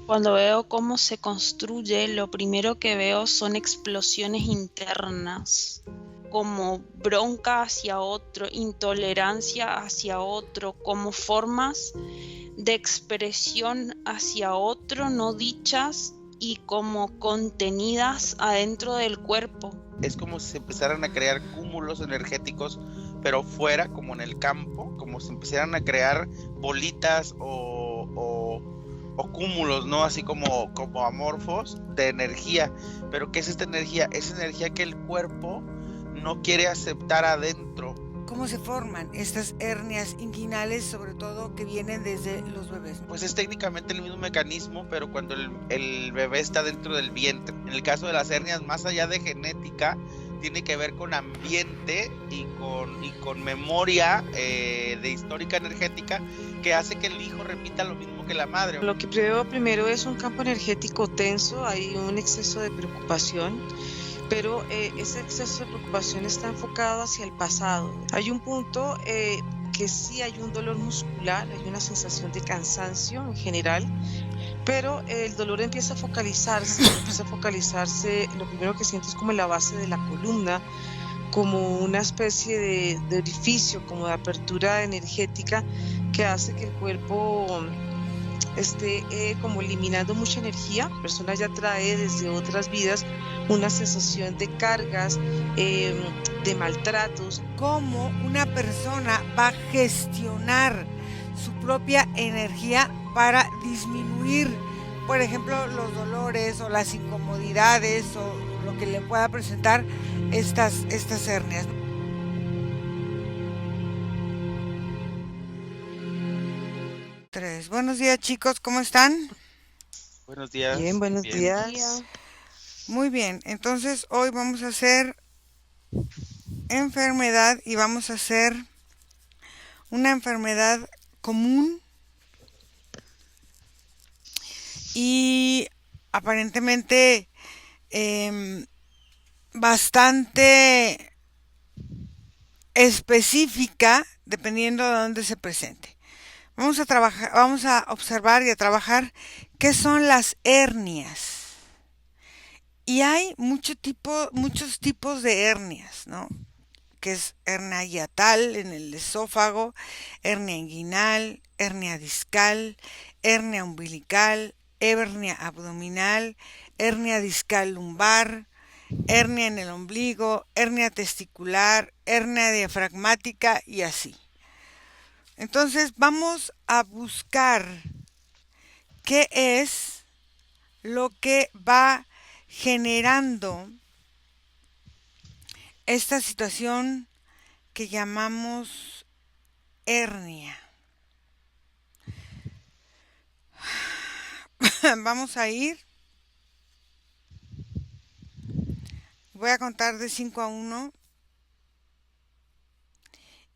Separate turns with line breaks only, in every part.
Cuando veo cómo se construye, lo primero que veo son explosiones internas, como bronca hacia otro, intolerancia hacia otro, como formas de expresión hacia otro no dichas y como contenidas adentro del cuerpo.
Es como si se empezaran a crear cúmulos energéticos, pero fuera, como en el campo, como si empezaran a crear bolitas o cúmulos, ¿no? Así como amorfos de energía. Pero ¿qué es esta energía? Es energía que el cuerpo no quiere aceptar adentro.
¿Cómo se forman estas hernias inguinales, sobre todo que vienen desde los bebés?
Pues es técnicamente el mismo mecanismo, pero cuando el bebé está dentro del vientre. En el caso de las hernias, más allá de genética, tiene que ver con ambiente y con memoria de histórica energética, que hace que el hijo repita lo mismo que la madre.
Lo que veo primero es un campo energético tenso, hay un exceso de preocupación, pero ese exceso de preocupación está enfocado hacia el pasado. Hay un punto que sí hay un dolor muscular, hay una sensación de cansancio en general, pero el dolor empieza a focalizarse, lo primero que siento es como en la base de la columna, como una especie de orificio, como de apertura energética que hace que el cuerpo esté como eliminando mucha energía. La persona ya trae desde otras vidas una sensación de cargas, de maltratos.
¿Cómo una persona va a gestionar su propia energía para disminuir, por ejemplo, los dolores o las incomodidades o lo que le pueda presentar estas hernias? Buenos días, chicos, ¿cómo están?
Buenos días.
Bien, buenos
Bien.
días.
Muy bien, entonces hoy vamos a hacer enfermedad y vamos a hacer una enfermedad común y aparentemente bastante específica dependiendo de dónde se presente. Vamos a observar y a trabajar qué son las hernias. Y hay muchos tipos de hernias, ¿no? Que es hernia hiatal en el esófago, hernia inguinal, hernia discal, hernia umbilical, hernia abdominal, hernia discal lumbar, hernia en el ombligo, hernia testicular, hernia diafragmática y así. Entonces vamos a buscar qué es lo que va generando esta situación que llamamos hernia. Vamos a ir. Voy a contar de 5 a 1.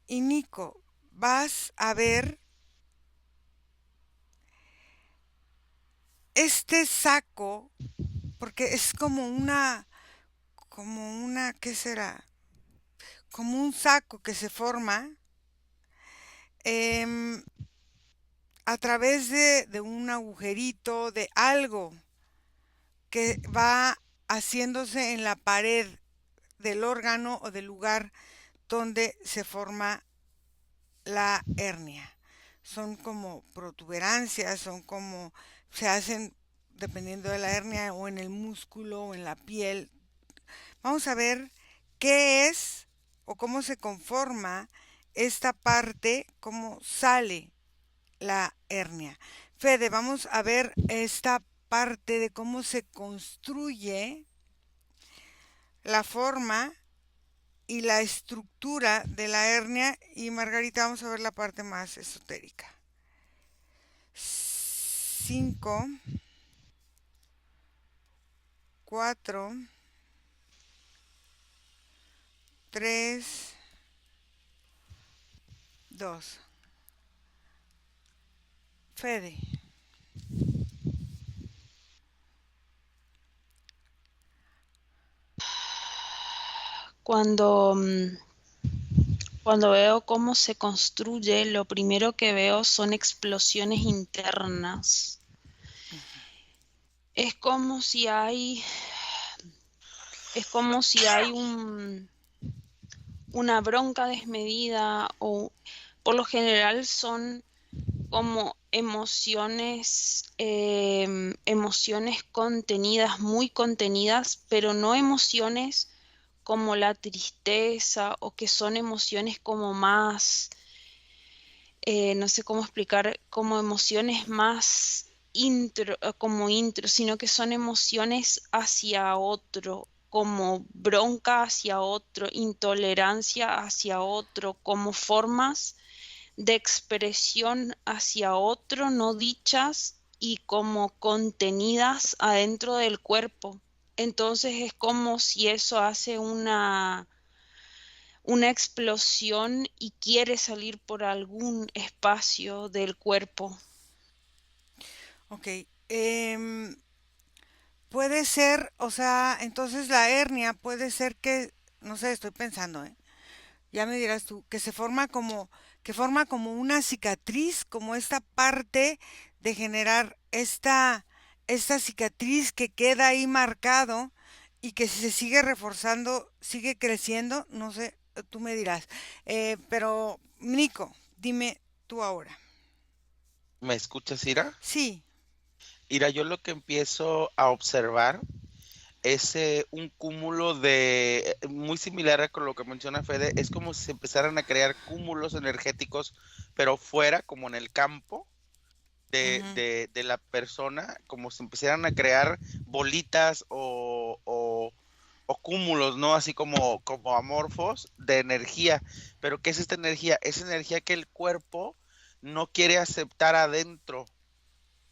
Y Nico, vas a ver este saco, porque es como una, ¿qué será? Como un saco que se forma a través de un agujerito, de algo que va haciéndose en la pared del órgano o del lugar donde se forma la hernia. Son como protuberancias, se hacen dependiendo de la hernia o en el músculo o en la piel. Vamos a ver qué es o cómo se conforma esta parte, cómo sale la hernia. Fede, vamos a ver esta parte de cómo se construye la forma y la estructura de la hernia, y Margarita vamos a ver la parte más esotérica. 5, 4, 3, 2. Fede.
Cuando veo cómo se construye, lo primero que veo son explosiones internas, Es como si hay, es como si hay una bronca desmedida o por lo general son como emociones contenidas, muy contenidas, pero no emociones como la tristeza o que son emociones como más, no sé cómo explicar, como emociones más intro, sino que son emociones hacia otro, como bronca hacia otro, intolerancia hacia otro, como formas de expresión hacia otro no dichas y como contenidas adentro del cuerpo. Entonces es como si eso hace una explosión y quiere salir por algún espacio del cuerpo.
Ok. em, Puede ser, o sea, entonces la hernia puede ser que, no sé, estoy pensando, ¿eh? Ya me dirás tú, que forma como una cicatriz, como esta parte de generar esta cicatriz que queda ahí marcado y que si se sigue reforzando, sigue creciendo, no sé, tú me dirás. Pero, Nico, dime tú ahora.
¿Me escuchas, Ira?
Sí,
Ira, yo lo que empiezo a observar es un cúmulo de, muy similar a con lo que menciona Fede, es como si se empezaran a crear cúmulos energéticos, pero fuera, como en el campo
ujú,
de la persona, como si empezaran a crear bolitas o cúmulos, ¿no? Así como amorfos de energía. Pero ¿qué es esta energía? Es energía que el cuerpo no quiere aceptar adentro.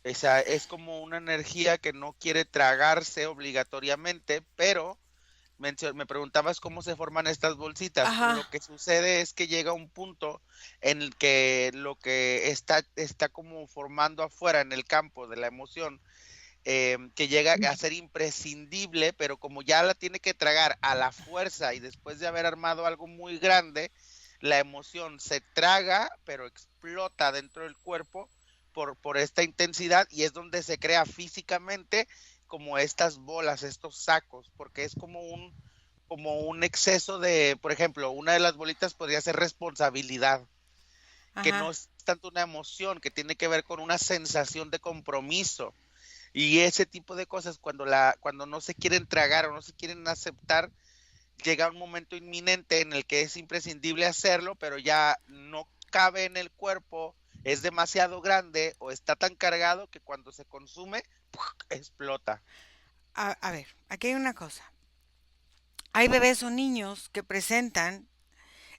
O sea, es como una energía que no quiere tragarse obligatoriamente, pero me preguntabas cómo se forman estas bolsitas.
ajá,
Lo que sucede es que llega un punto en el que lo que está como formando afuera en el campo de la emoción, que llega a ser imprescindible, pero como ya la tiene que tragar a la fuerza y después de haber armado algo muy grande, la emoción se traga, pero explota dentro del cuerpo por esta intensidad y es donde se crea físicamente como estas bolas, estos sacos, porque es como un exceso de, por ejemplo, una de las bolitas podría ser responsabilidad, que no
ajá.
es tanto una emoción, que tiene que ver con una sensación de compromiso. Y ese tipo de cosas, cuando no se quieren tragar o no se quieren aceptar, llega un momento inminente en el que es imprescindible hacerlo, pero ya no cabe en el cuerpo, es demasiado grande o está tan cargado que cuando se consume, ¡puf!, explota.
A ver, aquí hay una cosa. Hay bebés o niños que presentan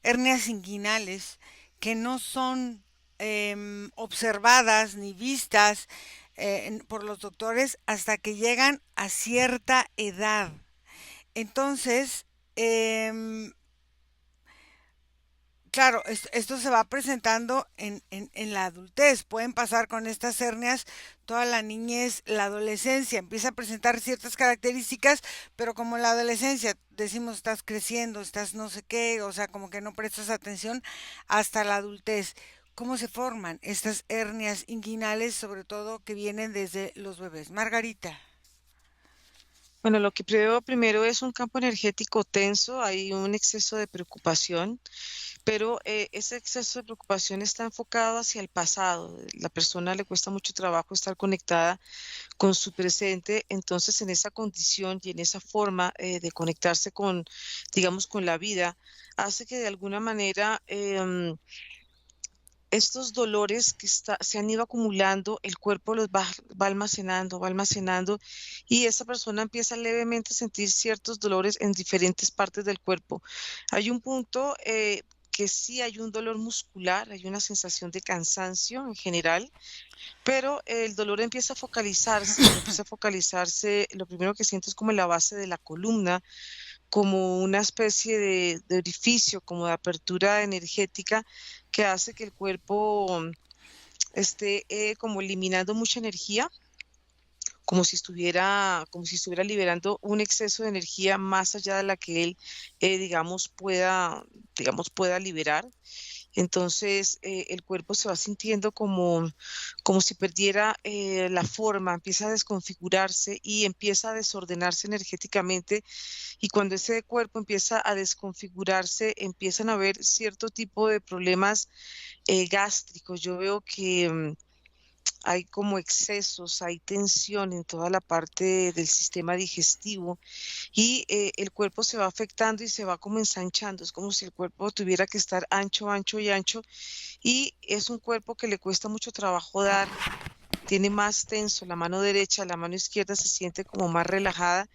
hernias inguinales que no son observadas ni vistas por los doctores hasta que llegan a cierta edad. Entonces, em, claro, esto se va presentando en la adultez. Pueden pasar con estas hernias toda la niñez, la adolescencia. Empieza a presentar ciertas características, pero como en la adolescencia decimos estás creciendo, estás no sé qué, o sea, como que no prestas atención hasta la adultez. ¿Cómo se forman estas hernias inguinales, sobre todo que vienen desde los bebés? Margarita.
Bueno, lo que veo primero es un campo energético tenso, hay un exceso de preocupación, pero ese exceso de preocupación está enfocado hacia el pasado. La persona le cuesta mucho trabajo estar conectada con su presente, entonces en esa condición y en esa forma de conectarse con, digamos, con la vida, hace que de alguna manera estos dolores que se han ido acumulando, el cuerpo los va almacenando, y esa persona empieza levemente a sentir ciertos dolores en diferentes partes del cuerpo. Hay un punto que sí hay un dolor muscular, hay una sensación de cansancio en general, pero el dolor empieza a focalizarse, lo primero que siento es como en la base de la columna, como una especie de orificio, como de apertura energética que hace que el cuerpo esté como eliminando mucha energía, como si estuviera liberando un exceso de energía más allá de la que él, digamos, pueda liberar. Entonces el cuerpo se va sintiendo como si perdiera la forma, empieza a desconfigurarse y empieza a desordenarse energéticamente. Y cuando ese cuerpo empieza a desconfigurarse, empiezan a haber cierto tipo de problemas gástricos. Yo veo que hay como excesos, hay tensión en toda la parte del sistema digestivo y el cuerpo se va afectando y se va como ensanchando. Es como si el cuerpo tuviera que estar ancho, ancho y ancho, y es un cuerpo que le cuesta mucho trabajo dar. Tiene más tenso la mano derecha, la mano izquierda se siente como más relajada,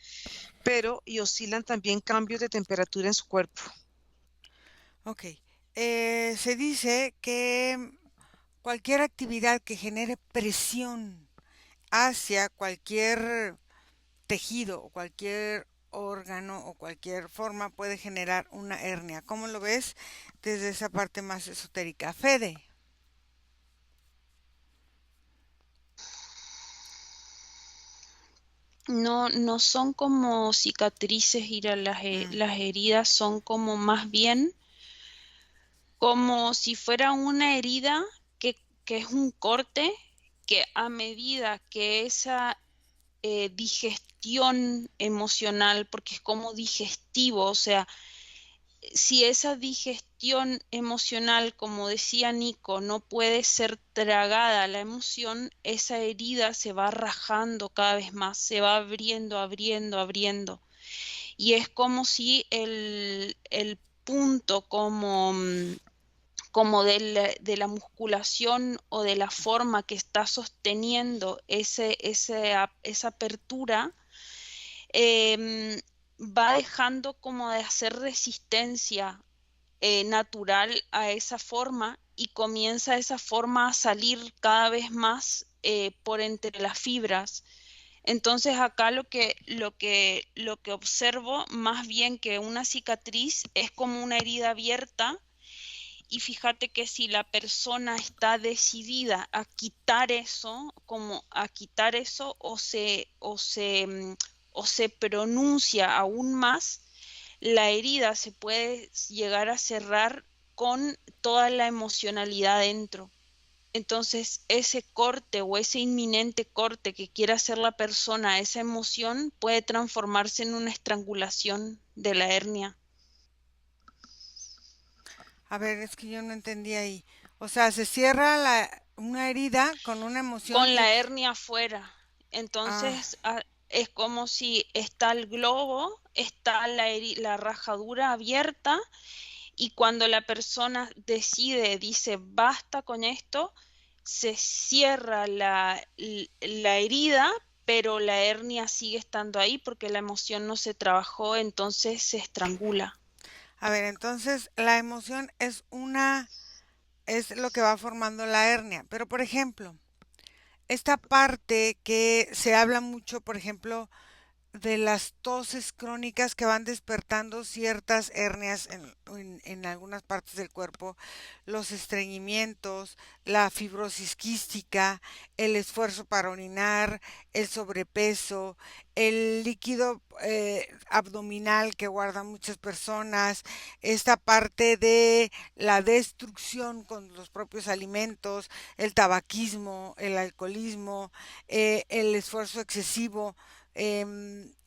pero y oscilan también cambios de temperatura en su cuerpo.
Ok. Se dice que cualquier actividad que genere presión hacia cualquier tejido o cualquier órgano o cualquier forma puede generar una hernia. ¿Cómo lo ves desde esa parte más esotérica? Fede.
No, no son como cicatrices, Ira,
Mm,
las heridas son como más bien como si fuera una herida que es un corte que a medida que esa digestión emocional, porque es como digestivo, o sea, si esa digestión emocional, como decía Nico, no puede ser tragada la emoción, esa herida se va rajando cada vez más, se va abriendo, abriendo, abriendo. Y es como si el punto como de la musculación o de la forma que está sosteniendo esa apertura, em, va dejando como de hacer resistencia natural a esa forma y comienza esa forma a salir cada vez más por entre las fibras. Entonces acá lo que observo más bien que una cicatriz es como una herida abierta, y fíjate que si la persona está decidida a quitar eso, como a quitar eso o se pronuncia aún más, la herida se puede llegar a cerrar con toda la emocionalidad dentro. Entonces, ese corte o ese inminente corte que quiera hacer la persona a esa emoción puede transformarse en una estrangulación de la hernia.
a ver, es que yo no entendí ahí. O sea, se cierra una herida con una emoción
Con
y...
la hernia afuera.
Ah,
Entonces, es como si está el globo, está la rajadura abierta, y cuando la persona decide, dice, basta con esto, se cierra la herida, pero la hernia sigue estando ahí porque la emoción no se trabajó, entonces se estrangula.
a ver, entonces la emoción es lo que va formando la hernia. Pero, por ejemplo, esta parte que se habla mucho, por ejemplo, de las toses crónicas que van despertando ciertas hernias en algunas partes del cuerpo, los estreñimientos, la fibrosis quística, el esfuerzo para orinar, el sobrepeso, el líquido abdominal que guardan muchas personas, esta parte de la destrucción con los propios alimentos, el tabaquismo, el alcoholismo, el esfuerzo excesivo,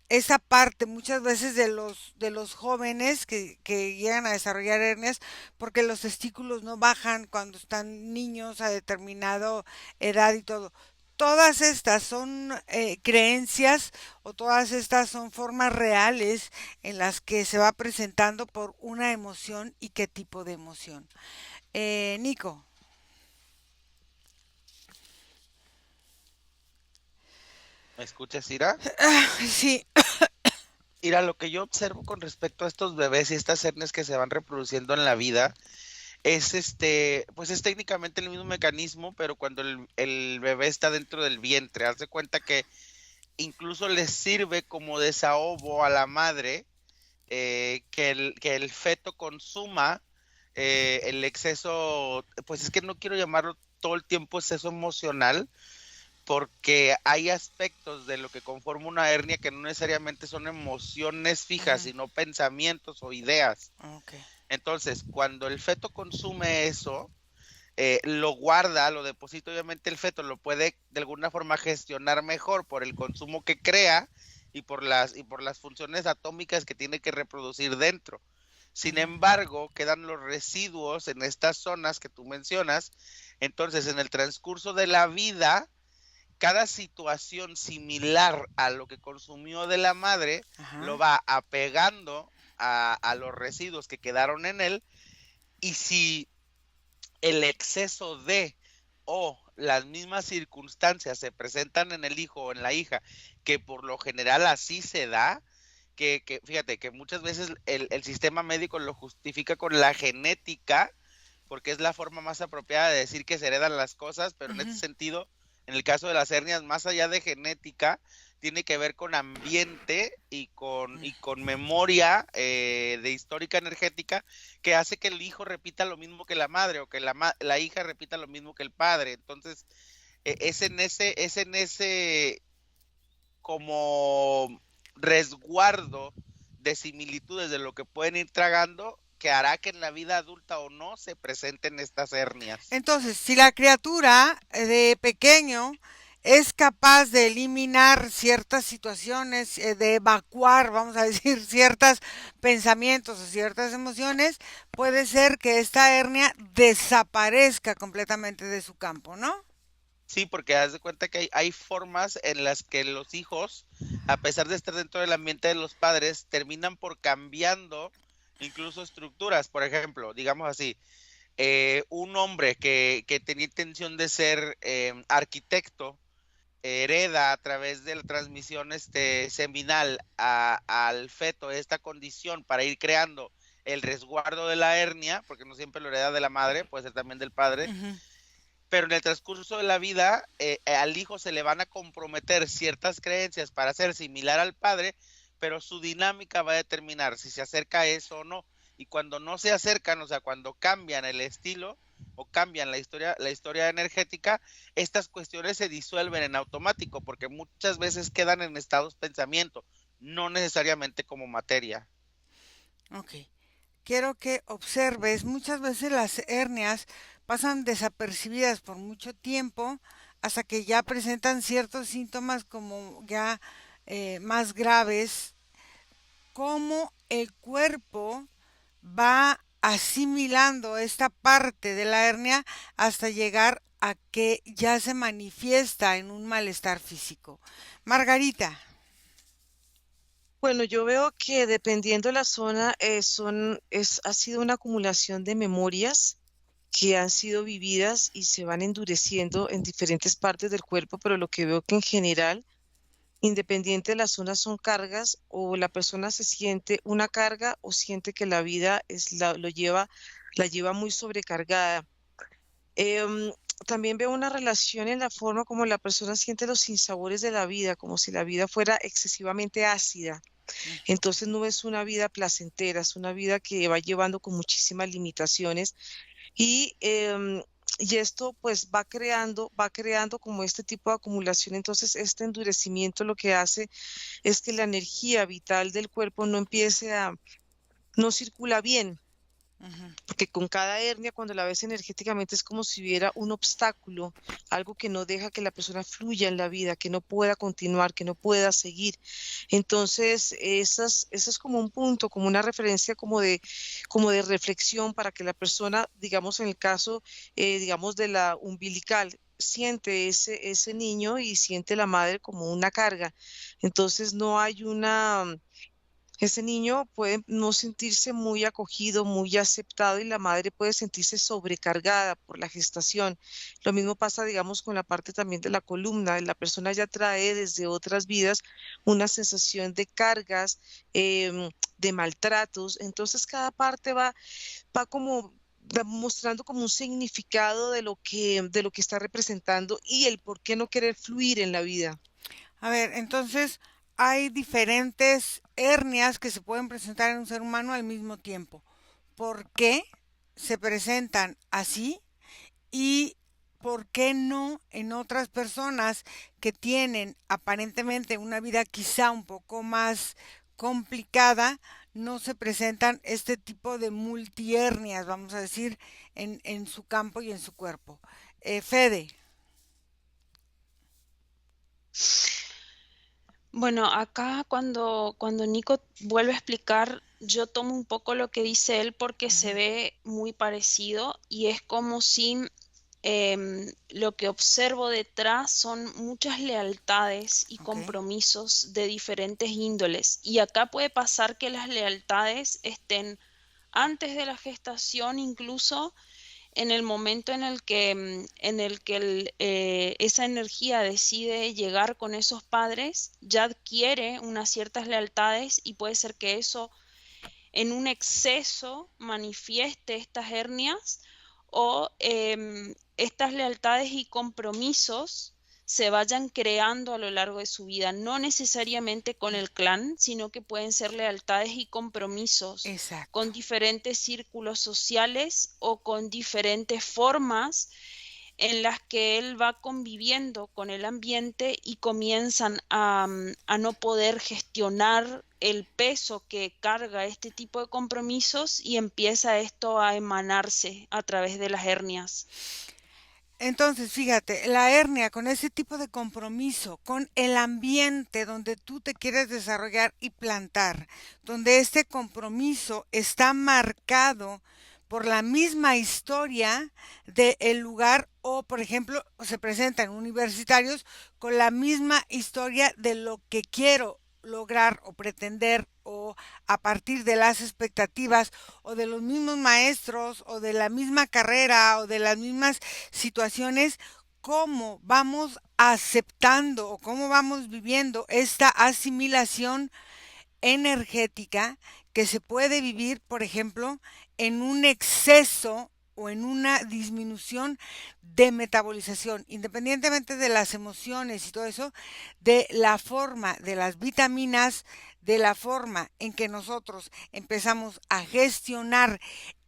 esa parte muchas veces de los jóvenes que llegan a desarrollar hernias porque los testículos no bajan cuando están niños a determinada edad y todo. Todas estas son creencias o todas estas son formas reales en las que se va presentando por una emoción y qué tipo de emoción. Nico.
¿Me escuchas, Ira?
Sí.
Ira, lo que yo observo con respecto a estos bebés y estas hernias que se van reproduciendo en la vida es pues es técnicamente el mismo mecanismo, pero cuando el bebé está dentro del vientre, haz de cuenta que incluso les sirve como desahogo a la madre, que el feto consuma el exceso, pues es que no quiero llamarlo todo el tiempo exceso emocional, porque hay aspectos de lo que conforma una hernia que no necesariamente son emociones fijas,
Ujú,
sino pensamientos o ideas.
ok.
Entonces, cuando el feto consume eso, lo guarda, lo deposita, obviamente el feto lo puede de alguna forma gestionar mejor por el consumo que crea y por las funciones atómicas que tiene que reproducir dentro. Sin embargo, quedan los residuos en estas zonas que tú mencionas. Entonces, en el transcurso de la vida, cada situación similar a lo que consumió de la madre lo va apegando a los residuos que quedaron en él. Y si el exceso de o las mismas circunstancias se presentan en el hijo o en la hija, que por lo general así se da, que fíjate que muchas veces el sistema médico lo justifica con la genética, porque es la forma más apropiada de decir que se heredan las cosas, pero en este sentido, en el caso de las hernias, más allá de genética, tiene que ver con ambiente y con memoria de histórica energética, que hace que el hijo repita lo mismo que la madre, o que la hija repita lo mismo que el padre. Entonces, es en ese como resguardo de similitudes de lo que pueden ir tragando, que hará que en la vida adulta o no se presenten estas hernias.
Entonces, si la criatura de pequeño es capaz de eliminar ciertas situaciones, de evacuar, vamos a decir, ciertos pensamientos o ciertas emociones, puede ser que esta hernia desaparezca completamente de su campo, ¿no?
Sí, porque haz de cuenta que hay formas en las que los hijos, a pesar de estar dentro del ambiente de los padres, terminan por cambiando incluso estructuras. Por ejemplo, digamos así, un hombre que tenía intención de ser arquitecto, hereda a través de la transmisión seminal al feto esta condición para ir creando el resguardo de la hernia, porque no siempre lo hereda de la madre, puede ser también del padre, pero en el transcurso de la vida al hijo se le van a comprometer ciertas creencias para ser similar al padre, pero su dinámica va a determinar si se acerca a eso o no. Y cuando no se acercan, o sea, cuando cambian el estilo o cambian la historia energética, estas cuestiones se disuelven en automático, porque muchas veces quedan en estados pensamiento, no necesariamente como materia.
Ok. Quiero que observes, muchas veces las hernias pasan desapercibidas por mucho tiempo hasta que ya presentan ciertos síntomas como ya más graves, cómo el cuerpo va asimilando esta parte de la hernia hasta llegar a que ya se manifiesta en un malestar físico. Margarita.
Bueno, yo veo que dependiendo de la zona, ha sido una acumulación de memorias que han sido vividas y se van endureciendo en diferentes partes del cuerpo, pero lo que veo que en general, independiente de la zona, son cargas, o la persona se siente una carga o siente que la vida la lleva muy sobrecargada. También veo una relación en la forma como la persona siente los sinsabores de la vida, como si la vida fuera excesivamente ácida. Entonces no es una vida placentera, es una vida que va llevando con muchísimas limitaciones y esto pues va creando como este tipo de acumulación. Entonces este endurecimiento lo que hace es que la energía vital del cuerpo no circula bien. Porque con cada hernia, cuando la ves energéticamente, es como si hubiera un obstáculo, algo que no deja que la persona fluya en la vida, que no pueda continuar, que no pueda seguir. Entonces, eso es como un punto, como una referencia como de reflexión para que la persona, digamos en el caso, digamos de la umbilical, siente ese niño y siente la madre como una carga. Entonces, no hay ese niño puede no sentirse muy acogido, muy aceptado, y la madre puede sentirse sobrecargada por la gestación. Lo mismo pasa, digamos, con la parte también de la columna. La persona ya trae desde otras vidas una sensación de cargas, de maltratos. Entonces cada parte va mostrando como un significado de lo que está representando y el por qué no querer fluir en la vida.
A ver, entonces hay diferentes hernias que se pueden presentar en un ser humano al mismo tiempo. ¿Por qué se presentan así y por qué no en otras personas que tienen aparentemente una vida quizá un poco más complicada, no se presentan este tipo de multihernias, vamos a decir, en su campo y en su cuerpo. Fede.
Bueno, acá cuando Nico vuelve a explicar, yo tomo un poco lo que dice él porque se
Ujú.
ve muy parecido y es como si lo que observo detrás son muchas lealtades y
Ok.
compromisos de diferentes índoles. Y acá puede pasar que las lealtades estén antes de la gestación incluso en el momento en el que esa energía decide llegar con esos padres, ya adquiere unas ciertas lealtades y puede ser que eso en un exceso manifieste estas hernias o estas lealtades y compromisos se vayan creando a lo largo de su vida, no necesariamente con el clan, sino que pueden ser lealtades y compromisos
Exacto.
con diferentes círculos sociales o con diferentes formas en las que él va conviviendo con el ambiente y comienzan a no poder gestionar el peso que carga este tipo de compromisos y empieza esto a emanarse a través de las hernias.
Entonces, fíjate, la hernia con ese tipo de compromiso, con el ambiente donde tú te quieres desarrollar y plantar, donde este compromiso está marcado por la misma historia del lugar o, por ejemplo, se presentan universitarios con la misma historia de lo que quiero lograr o pretender o a partir de las expectativas o de los mismos maestros o de la misma carrera o de las mismas situaciones, cómo vamos aceptando o cómo vamos viviendo esta asimilación energética que se puede vivir, por ejemplo, en un exceso o en una disminución de metabolización, independientemente de las emociones y todo eso, de la forma de las vitaminas, de la forma en que nosotros empezamos a gestionar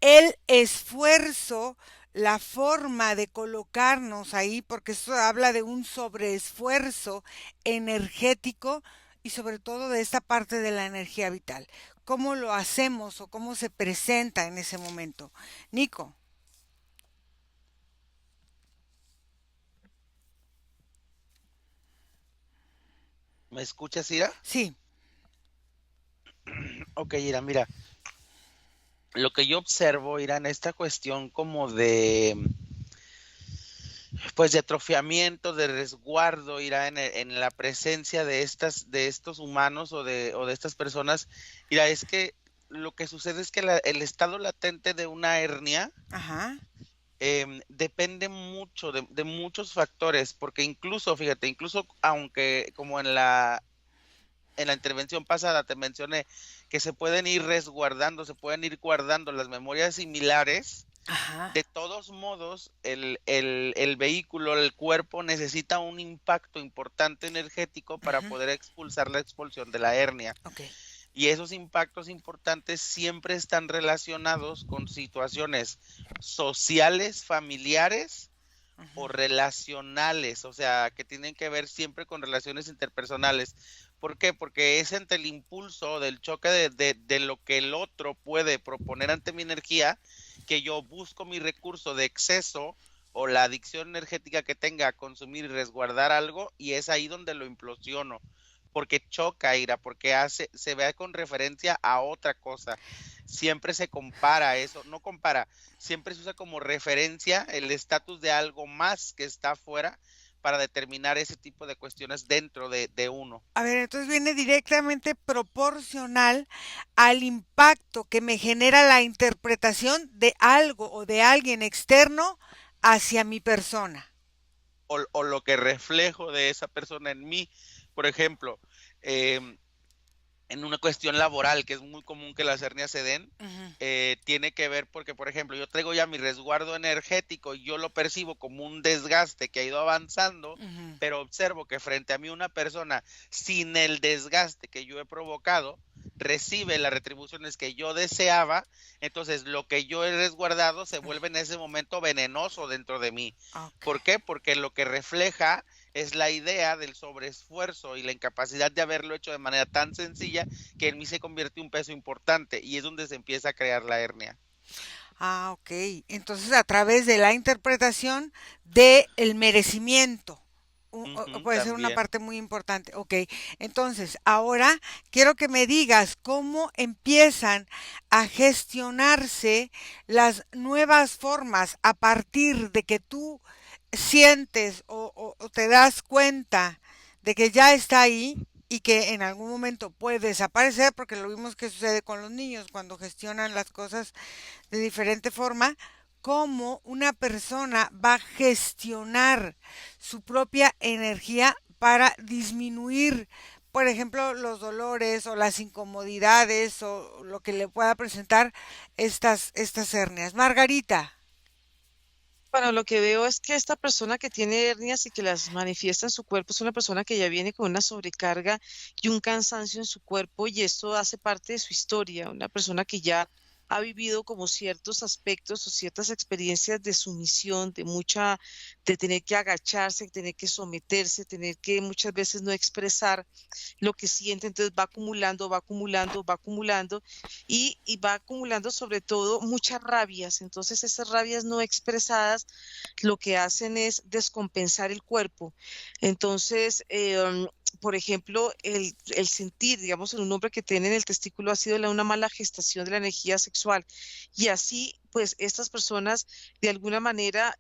el esfuerzo, la forma de colocarnos ahí, porque eso habla de un sobreesfuerzo energético y sobre todo de esta parte de la energía vital. ¿Cómo lo hacemos o cómo se presenta en ese momento? Nico.
¿Me escuchas, Ira?
Sí.
Ok, Ira, mira, lo que yo observo, Ira, en esta cuestión como de, pues de atrofiamiento, de resguardo, Ira, en la presencia de estos humanos o de estas personas, Ira, es que lo que sucede es que el estado latente de una hernia
Ajá.
depende mucho de muchos factores, porque incluso, fíjate, incluso aunque como en la intervención pasada te mencioné que se pueden ir resguardando, se pueden ir guardando las memorias similares,
Ajá.
de todos modos, el vehículo, el cuerpo necesita un impacto importante energético para
Ujú.
poder expulsar la expulsión de la hernia.
Ok.
Y esos impactos importantes siempre están relacionados con situaciones sociales, familiares o
Ujú.
relacionales, o sea, que tienen que ver siempre con relaciones interpersonales. ¿Por qué? Porque es ante el impulso del choque de lo que el otro puede proponer ante mi energía, que yo busco mi recurso de exceso o la adicción energética que tenga a consumir y resguardar algo, y es ahí donde lo implosiono, porque choca, Ira, porque se ve con referencia a otra cosa. Siempre se compara eso, no compara, siempre se usa como referencia el estatus de algo más que está afuera para determinar ese tipo de cuestiones dentro de uno.
A ver, entonces viene directamente proporcional al impacto que me genera la interpretación de algo o de alguien externo hacia mi persona.
O lo que reflejo de esa persona en mí. Por ejemplo, eh, en una cuestión laboral, que es muy común que las hernias se den,
Ujú.
tiene que ver porque, por ejemplo, yo traigo ya mi resguardo energético y yo lo percibo como un desgaste que ha ido avanzando,
Ujú.
pero observo que frente a mí una persona sin el desgaste que yo he provocado recibe las retribuciones que yo deseaba, entonces lo que yo he resguardado se vuelve en ese momento venenoso dentro de mí.
Ok.
¿Por qué? Porque lo que refleja es la idea del sobreesfuerzo y la incapacidad de haberlo hecho de manera tan sencilla que en mí se convierte un peso importante y es donde se empieza a crear la hernia.
Ah, ok. Entonces, a través de la interpretación del merecimiento. Puede ser una
También.
parte muy importante. Ok. Entonces, ahora quiero que me digas cómo empiezan a gestionarse las nuevas formas a partir de que tú sientes o te das cuenta de que ya está ahí y que en algún momento puede desaparecer, porque lo vimos que sucede con los niños cuando gestionan las cosas de diferente forma, cómo una persona va a gestionar su propia energía para disminuir, por ejemplo, los dolores o las incomodidades o lo que le pueda presentar estas hernias. Margarita.
Bueno, lo que veo es que esta persona que tiene hernias y que las manifiesta en su cuerpo es una persona que ya viene con una sobrecarga y un cansancio en su cuerpo y esto hace parte de su historia. Una persona que ya ha vivido como ciertos aspectos o ciertas experiencias de sumisión, de tener que agacharse, tener que someterse, tener que muchas veces no expresar lo que siente, entonces va acumulando, va acumulando, va acumulando y va acumulando sobre todo muchas rabias. Entonces esas rabias no expresadas lo que hacen es descompensar el cuerpo. Entonces, por ejemplo, el sentir, digamos, en un hombre que tiene en el testículo ha sido una mala gestación de la energía sexual. Y así, pues, estas personas de alguna manera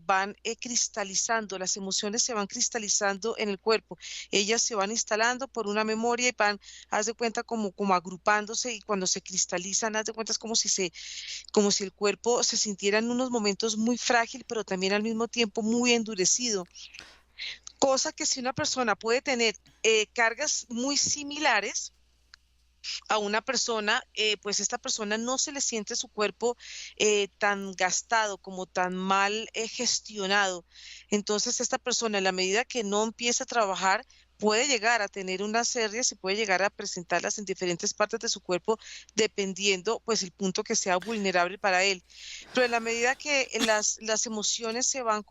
van cristalizando, las emociones se van cristalizando en el cuerpo. Ellas se van instalando por una memoria y van, haz de cuenta, como agrupándose y cuando se cristalizan, haz de cuenta, es como si el cuerpo se sintiera en unos momentos muy frágil, pero también al mismo tiempo muy endurecido. Cosa que si una persona puede tener cargas muy similares a una persona, pues esta persona no se le siente su cuerpo tan gastado, como tan mal gestionado. Entonces, esta persona, en la medida que no empieza a trabajar, puede llegar a tener unas hernias y puede llegar a presentarlas en diferentes partes de su cuerpo, dependiendo, pues, el punto que sea vulnerable para él. Pero en la medida que las emociones se van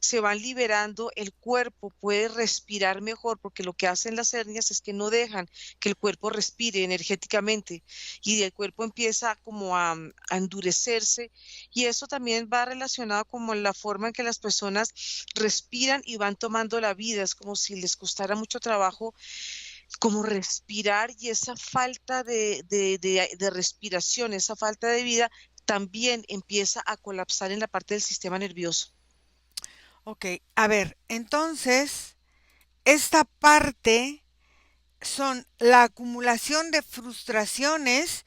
se van liberando, el cuerpo puede respirar mejor, porque lo que hacen las hernias es que no dejan que el cuerpo respire energéticamente y el cuerpo empieza como a endurecerse y eso también va relacionado como en la forma en que las personas respiran y van tomando la vida, es como si les costara mucho trabajo como respirar y esa falta de respiración, esa falta de vida también empieza a colapsar en la parte del sistema nervioso.
Ok, a ver, entonces, esta parte son la acumulación de frustraciones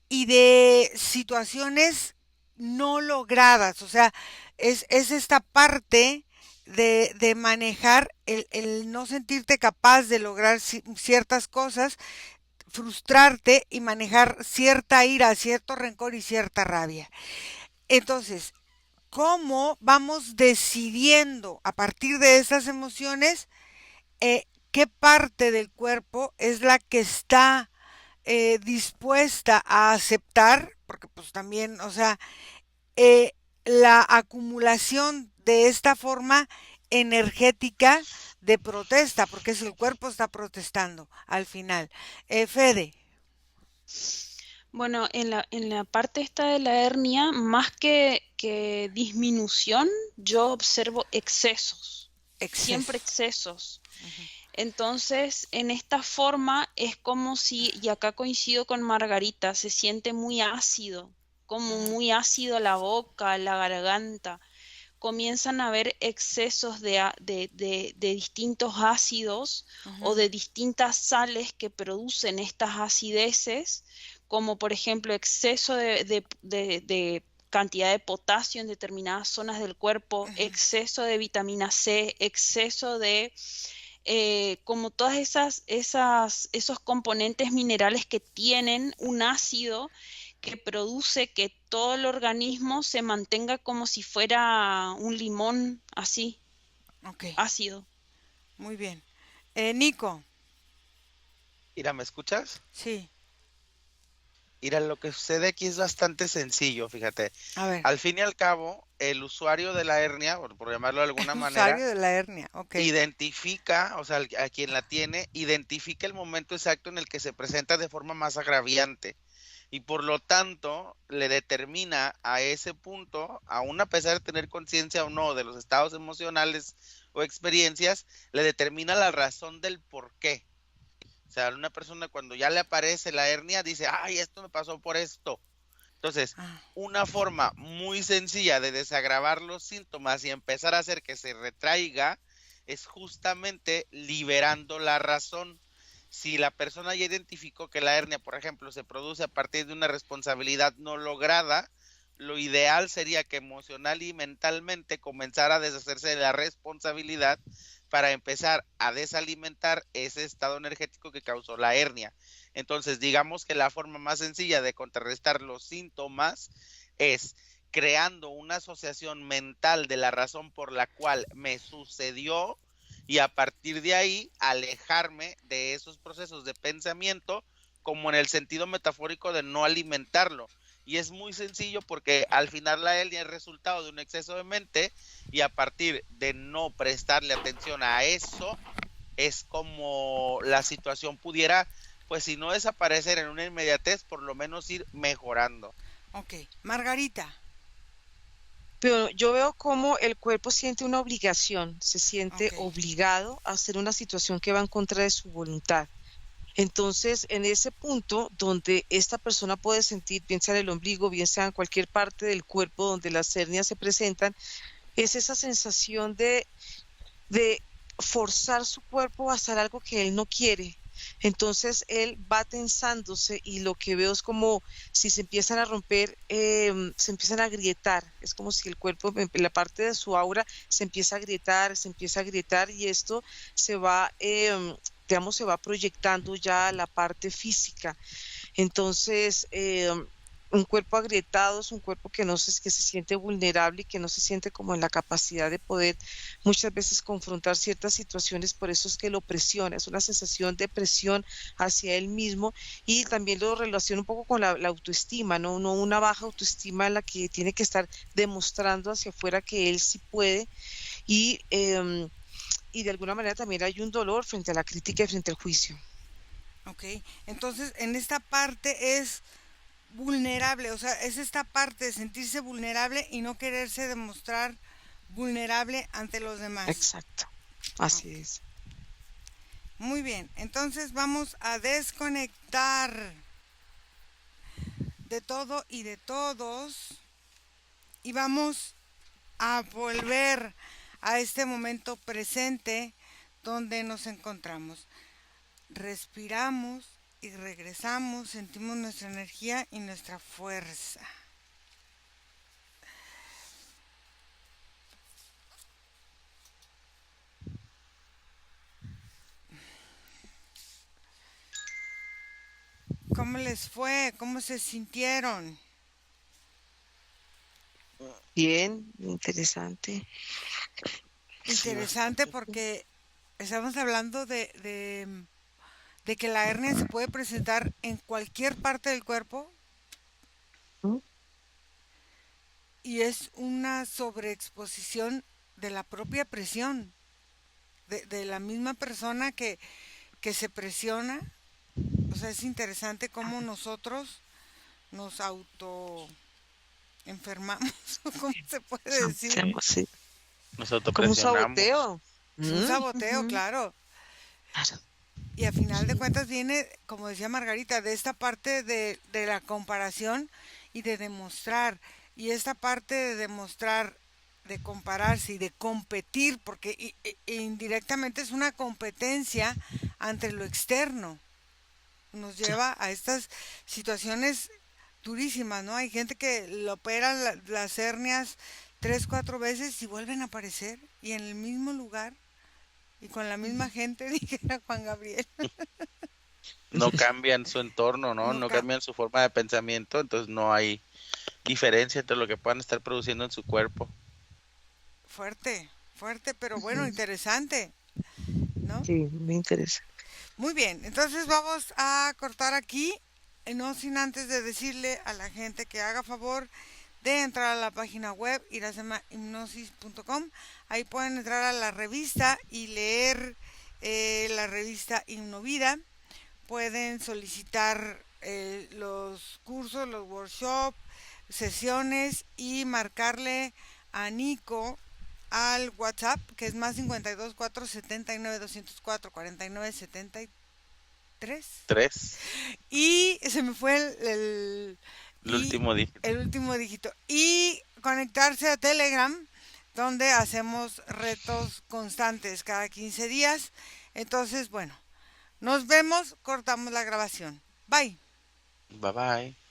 y de situaciones no logradas. O sea, es esta parte de manejar el no sentirte capaz de lograr ciertas cosas, frustrarte y manejar cierta ira, cierto rencor y cierta rabia. Entonces, ¿cómo vamos decidiendo a partir de esas emociones qué parte del cuerpo es la que está dispuesta a aceptar? Porque pues también, o sea, eh, la acumulación de esta forma energética de protesta, porque es el cuerpo está protestando al final. Fede.
Bueno, en la parte esta de la hernia, más que disminución, yo observo excesos, siempre
Exceso.
excesos.
Ujú.
Entonces, en esta forma es como si, y acá coincido con Margarita, se siente muy ácido, como
Ujú.
muy ácido la boca, la garganta. Comienzan a haber excesos de distintos ácidos o
Ujú.
de distintas sales que producen estas acideces, como por ejemplo exceso de cantidad de potasio en determinadas zonas del cuerpo,
Ujú.
exceso de vitamina C, exceso de como todas esos componentes minerales que tienen un ácido que produce que todo el organismo se mantenga como si fuera un limón así,
Ok,
ácido.
muy bien. Nico.
Mira, ¿me escuchas?
Sí.
Mira, lo que sucede aquí es bastante sencillo, fíjate.
A ver,
Al fin y al cabo, el usuario de la hernia, por llamarlo de alguna
el
manera,
usuario de la hernia, ok.
identifica, o sea, a quien la tiene, identifica el momento exacto en el que se presenta de forma más agraviante y por lo tanto le determina a ese punto, aún a pesar de tener conciencia o no de los estados emocionales o experiencias, le determina la razón del por qué. O sea, una persona cuando ya le aparece la hernia dice, ay, esto me pasó por esto. Entonces,
Ah,
una forma muy sencilla de desagravar los síntomas y empezar a hacer que se retraiga es justamente liberando la razón. Si la persona ya identificó que la hernia, por ejemplo, se produce a partir de una responsabilidad no lograda, lo ideal sería que emocional y mentalmente comenzara a deshacerse de la responsabilidad para empezar a desalimentar ese estado energético que causó la hernia. Entonces, digamos que la forma más sencilla de contrarrestar los síntomas es creando una asociación mental de la razón por la cual me sucedió y a partir de ahí alejarme de esos procesos de pensamiento como en el sentido metafórico de no alimentarlo. Y es muy sencillo porque al final la hernia es resultado de un exceso de mente y a partir de no prestarle atención a eso es como la situación pudiera, pues si no desaparecer en una inmediatez, por lo menos ir mejorando.
ok. Margarita,
Pero yo veo como el cuerpo siente una obligación, se siente
ok.
obligado a hacer una situación que va en contra de su voluntad. Entonces, en ese punto donde esta persona puede sentir, bien sea en el ombligo, bien sea en cualquier parte del cuerpo donde las hernias se presentan, es esa sensación de forzar su cuerpo a hacer algo que él no quiere. Entonces él va tensándose y lo que veo es como si se empiezan a romper, se empiezan a agrietar. Es como si el cuerpo, la parte de su aura, se empieza a agrietar y esto se va, digamos, se va proyectando ya a la parte física. Entonces, un cuerpo agrietado es un cuerpo que se siente vulnerable y que no se siente como en la capacidad de poder muchas veces confrontar ciertas situaciones, por eso es que lo presiona, es una sensación de presión hacia él mismo y también lo relaciona un poco con la autoestima, ¿no? No una baja autoestima en la que tiene que estar demostrando hacia afuera que él sí puede y, y de alguna manera también hay un dolor frente a la crítica y frente al juicio.
Ok, entonces en esta parte es vulnerable, o sea, es esta parte de sentirse vulnerable y no quererse demostrar vulnerable ante los demás.
Exacto, así
Ok,
es.
muy bien, entonces vamos a desconectar de todo y de todos y vamos a volver a este momento presente donde nos encontramos. Respiramos y regresamos, sentimos nuestra energía y nuestra fuerza. ¿Cómo les fue? ¿Cómo se sintieron?
Bien, interesante.
Sí,
Interesante
bastante.
porque estamos hablando de que la hernia se puede presentar en cualquier parte del cuerpo
¿Mm?
y es una sobreexposición de la propia presión, de la misma persona que se presiona. O sea, es interesante cómo nosotros nos auto enfermamos, ¿cómo se puede decir?
Sí,
Nos
como un
autopresionamos.
saboteo.
Es un saboteo,
Ujú.
claro.
Claro.
Y a final de cuentas viene, como decía Margarita, de esta parte de la comparación y de demostrar. Y esta parte de demostrar, de compararse y de competir, porque indirectamente es una competencia ante lo externo. Nos lleva a estas situaciones durísimas, ¿no? Hay gente que lo operan las hernias 3, 4 veces y vuelven a aparecer y en el mismo lugar y con la misma gente, dijera Juan Gabriel.
No cambian su entorno, ¿no?
No
No cambian su forma de pensamiento, entonces no hay diferencia entre lo que puedan estar produciendo en su cuerpo.
fuerte, fuerte, pero bueno,
Ujú.
interesante, ¿no?
Sí, me interesa.
Muy bien, entonces vamos a cortar aquí no sin antes de decirle a la gente que haga favor de entrar a la página web irasemahipnosis.com. Ahí pueden entrar a la revista y leer la revista Hipnovida. Pueden solicitar los cursos, los workshops, sesiones y marcarle a Nico al WhatsApp, que es más 52 479 204 49 73.
3.
Y se me fue el
Último dígito.
El último dígito. Y conectarse a Telegram, donde hacemos retos constantes cada 15 días. Entonces, bueno, nos vemos, cortamos la grabación. Bye.
Bye bye.